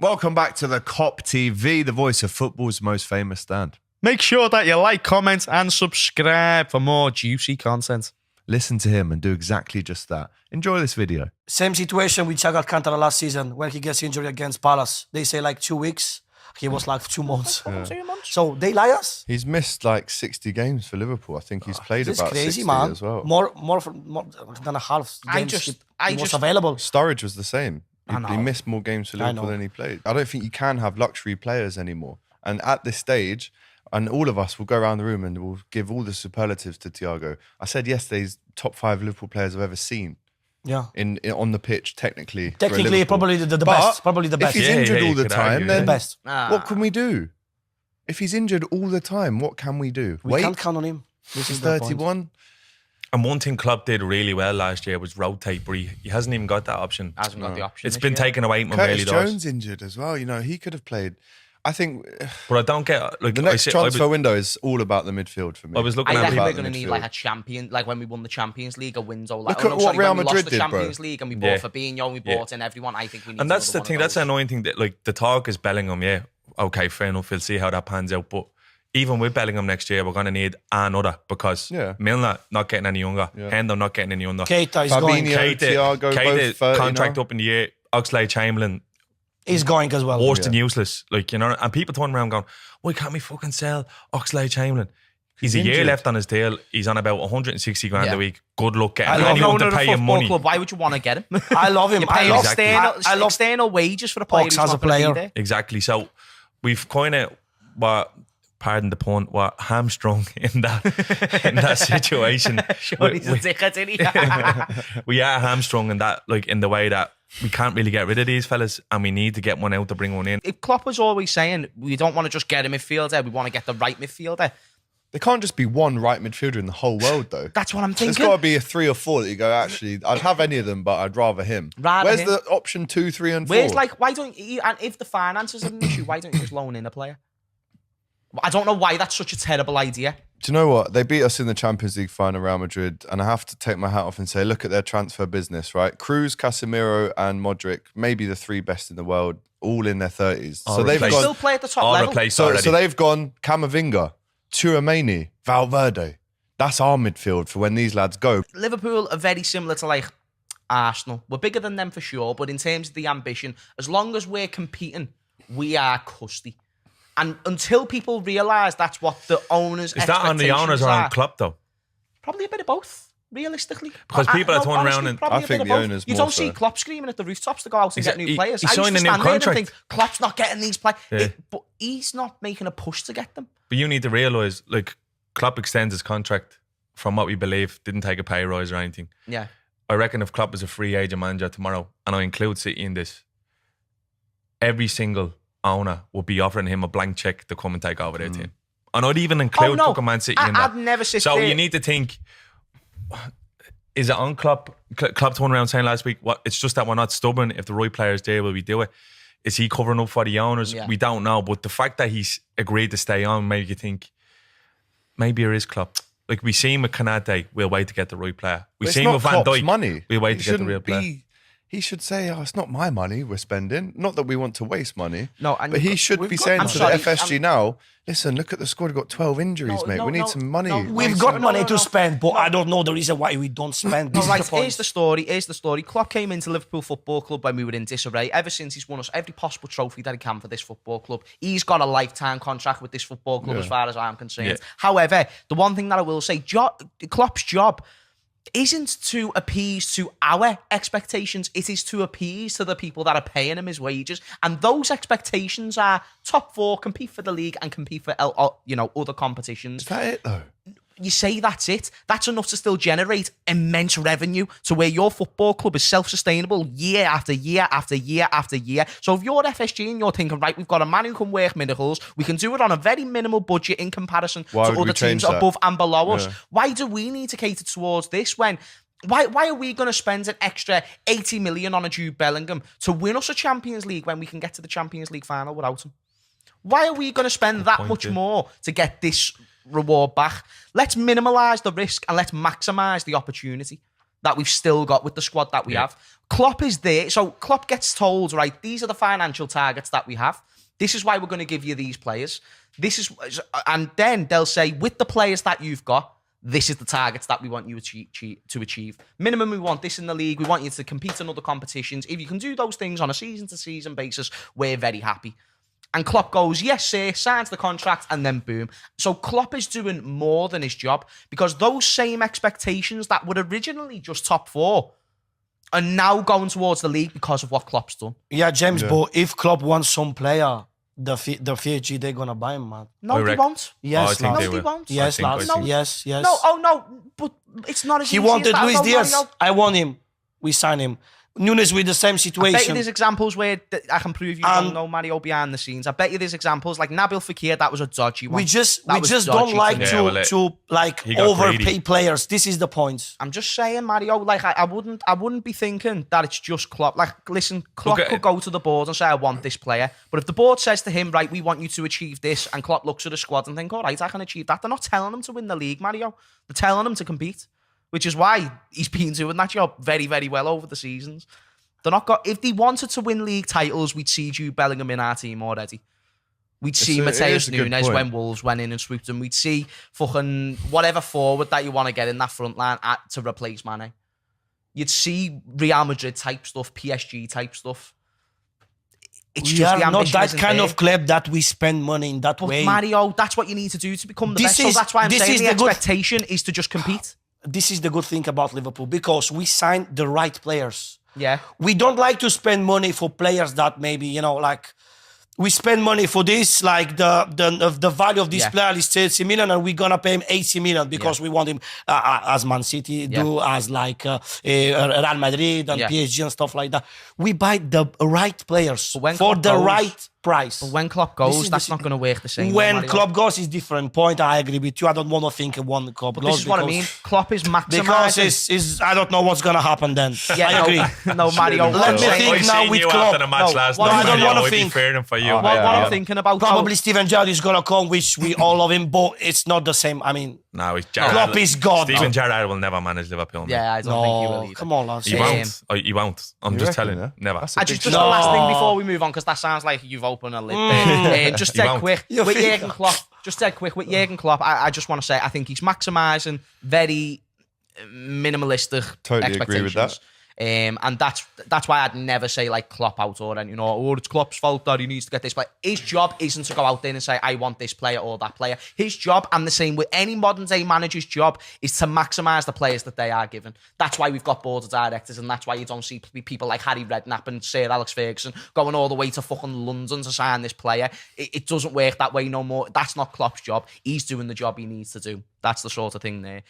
Welcome back to the Kop TV, the voice of football's most famous stand. Make sure that you like, comment and subscribe for more juicy content. Listen to him and do exactly just that. Enjoy this video. Same situation with Thiago Alcantara last season when he gets injured against Palace. They say like 2 weeks. He was like 2 months. 2 months. So they lie us. He's missed like 60 games for Liverpool. I think he's played about crazy, 60 man. as well. More than a half games he was available. Sturridge was the same. He missed more games for Liverpool than he played. I don't think you can have luxury players anymore. And at this stage, and all of us will go around the room and we'll give all the superlatives to Thiago. I said yesterday he's top 5 Liverpool players I've ever seen. Yeah. In on the pitch, technically. Technically, probably the best. Probably the best. If he's injured all the time, then the best. What can we do? If he's injured all the time, what can we do? We can't count on him. This is 31. And one thing Klopp did really well last year was rotate, but he hasn't even got that option. Hasn't got the option. It's been taken away from him. Curtis Jones injured as well. You know, he could have played. I think. But I don't get like the next transfer window is all about the midfield for me. I was looking I at reckon we're going to need like a champion, like when we won the Champions League, a window. Like, Look at what Real Madrid did, did, the Champions bro. League, and we bought Fabinho, and we bought in everyone. I think we need. And that's the thing. That's the annoying thing. That like the talk is Bellingham. Yeah, okay, fair enough. We'll see how that pans out, but. Even with Bellingham next year, we're going to need another because Milner not getting any younger, Hendo not getting any younger. Keita is going. Thiago, both 30 contract now. up in the year. Oxlade-Chamberlain is going as well. Worse than useless. Like, you know, and people turn around going, why can't we fucking sell Oxlade-Chamberlain? He's a year left on his deal. He's on about 160 grand a week. Good luck getting anyone to pay him money. Club, why would you want to get him? I love him. I love external wages for a player. As a player. Exactly. So we've kind of pardon the pun, hamstrung in that situation. We are hamstrung in that, like in the way that we can't really get rid of these fellas, and we need to get one out to bring one in. If Klopp was always saying we don't want to just get a midfielder, we want to get the right midfielder. There can't just be one right midfielder in the whole world, though. That's what I'm thinking. There's got to be a 3 or 4 that you go, actually, I'd have any of them, but I'd rather him. Where's the option 2, 3 and 4? Where's why don't you, and if the finances are an issue, why don't you just loan in a player? I don't know why that's such a terrible idea. Do you know what? They beat us in the Champions League final, Real Madrid, and I have to take my hat off and say, look at their transfer business, right? Kroos, Casemiro and Modric, maybe the 3 best in the world, all in their 30s. So they've gone, still play at the top level. So they've gone Camavinga, Tchouaméni, Valverde. That's our midfield for when these lads go. Liverpool are very similar to like Arsenal. We're bigger than them for sure, but in terms of the ambition, as long as we're competing, we are custy. And until people realise that's what the owners' is that on the owners or on Klopp though? Probably a bit of both, realistically. Because people are turning around and I think the owners. You don't see Klopp screaming at the rooftops to go out and get new players. He's signing a new contract. And think Klopp's not getting these players, but he's not making a push to get them. But you need to realise, like, Klopp extends his contract from what we believe, didn't take a pay rise or anything. Yeah, I reckon if Klopp is a free agent manager tomorrow, and I include City in this, every single owner would be offering him a blank check to come and take over their team. And I'd even include fucking Man City in that. I'd never sit so there. You need to think, is it on Klopp? Klopp turned around saying last week, it's just that we're not stubborn. If the right player's there, will we do it? Is he covering up for the owners? Yeah. We don't know. But the fact that he's agreed to stay on made you think, maybe it is Klopp. Like we seen with Kanate, we'll wait to get the right player. We seen with Van Dijk, money. We'll wait to get the real player. He should say, it's not my money we're spending. Not that we want to waste money. No, but he should be saying to the FSG now, listen, look at the squad. We've got 12 injuries, mate. We need some money. We've got money to spend, but I don't know the reason why we don't spend. Here's the story. Klopp came into Liverpool Football Club when we were in disarray. Ever since he's won us every possible trophy that he can for this football club. He's got a lifetime contract with this football club as far as I'm concerned. Yeah. However, the one thing that I will say, Klopp's job isn't to appease to our expectations. It is to appease to the people that are paying him his wages. And those expectations are top 4, compete for the league and compete for other competitions. Is that it though? You say that's it. That's enough to still generate immense revenue to where your football club is self-sustainable year after year after year after year. So if you're FSG and you're thinking, right, we've got a man who can work miracles, we can do it on a very minimal budget in comparison to other teams above and below us. Why do we need to cater towards this when... Why are we going to spend an extra 80 million on a Jude Bellingham to win us a Champions League when we can get to the Champions League final without him? Why are we going to spend that much more to get this reward back? Let's minimalise the risk and let's maximise the opportunity. that we've still got with the squad that we have. Klopp is there. So Klopp gets told, right, these are the financial targets that we have. This is why we're going to give you these players. And then they'll say, with the players that you've got, this is the targets that we want you to achieve. Minimum, we want this in the league. We want you to compete in other competitions. If you can do those things on a season-to-season basis, we're very happy. And Klopp goes, yes, sir, signs the contract, and then boom. So Klopp is doing more than his job because those same expectations that were originally just top 4 are now going towards the league because of what Klopp's done. Yeah, James, but if Klopp wants some player, the FSG, they're going to buy him, man. No, they won't. Yes, no, they won't. Yes, lads. No. Yes. No, but it's not as He easy wanted as that. Luis Diaz. I want him. We sign him. Nunes with the same situation. I bet you there's examples where I can prove you don't know Mario behind the scenes. I bet you there's examples like Nabil Fekir, that was a dodgy one. We just don't like to overpay players. This is the point. I'm just saying, Mario, like I wouldn't be thinking that it's just Klopp. Like, listen, Klopp could go to the board and say, I want this player. But if the board says to him, right, we want you to achieve this, and Klopp looks at the squad and think, all right, I can achieve that. They're not telling him to win the league, Mario. They're telling him to compete. Which is why he's been doing that job very, very well over the seasons. If they wanted to win league titles, we'd see Jude Bellingham in our team already. We'd see Mateus Nunes when Wolves went in and swooped him. We'd see fucking whatever forward that you want to get in that front line to replace Mane. You'd see Real Madrid type stuff, PSG type stuff. We are not that kind of club that we spend money in that way. Mario, that's what you need to do to become the best. So that's why I'm saying the expectation is to just compete. This is the good thing about Liverpool because we signed the right players. Yeah. We don't like to spend money for players that maybe, like we spend money for this, like the value of this player is 30 million and we're going to pay him 80 million because we want him as Man City do, as like Real Madrid and PSG and stuff like that. We buy the right players for the right price. But when Klopp goes, that's not going to work the same. When Klopp goes is different point. I agree with you. I don't want to think of one Klopp goes. This is what I mean. Klopp is maximising. Because I don't know what's going to happen then. I agree. No, Mario. Let me think now with Klopp. I don't want to think. What I'm thinking about probably Steven Gerrard is going to come, which we all love him, but it's not the same. I mean, no, Klopp is God. Steven Gerrard will never manage Liverpool. Yeah, I don't think he will either. Come on, lads. He won't. I'm just telling you. Never. Just the last thing before we move on, because that sounds like you've opened a lid there. Just dead quick with Jurgen Klopp. I just want to say I think he's maximising very minimalistic Totally expectations. agree with that. And that's why I'd never say like Klopp out or anything, it's Klopp's fault that he needs to get this player. His job isn't to go out there and say, I want this player or that player. His job, and the same with any modern day manager's job, is to maximise the players that they are given. That's why we've got board of directors, and that's why you don't see people like Harry Redknapp and Sir Alex Ferguson going all the way to fucking London to sign this player. It doesn't work that way no more. That's not Klopp's job. He's doing the job he needs to do. That's the sort of thing there.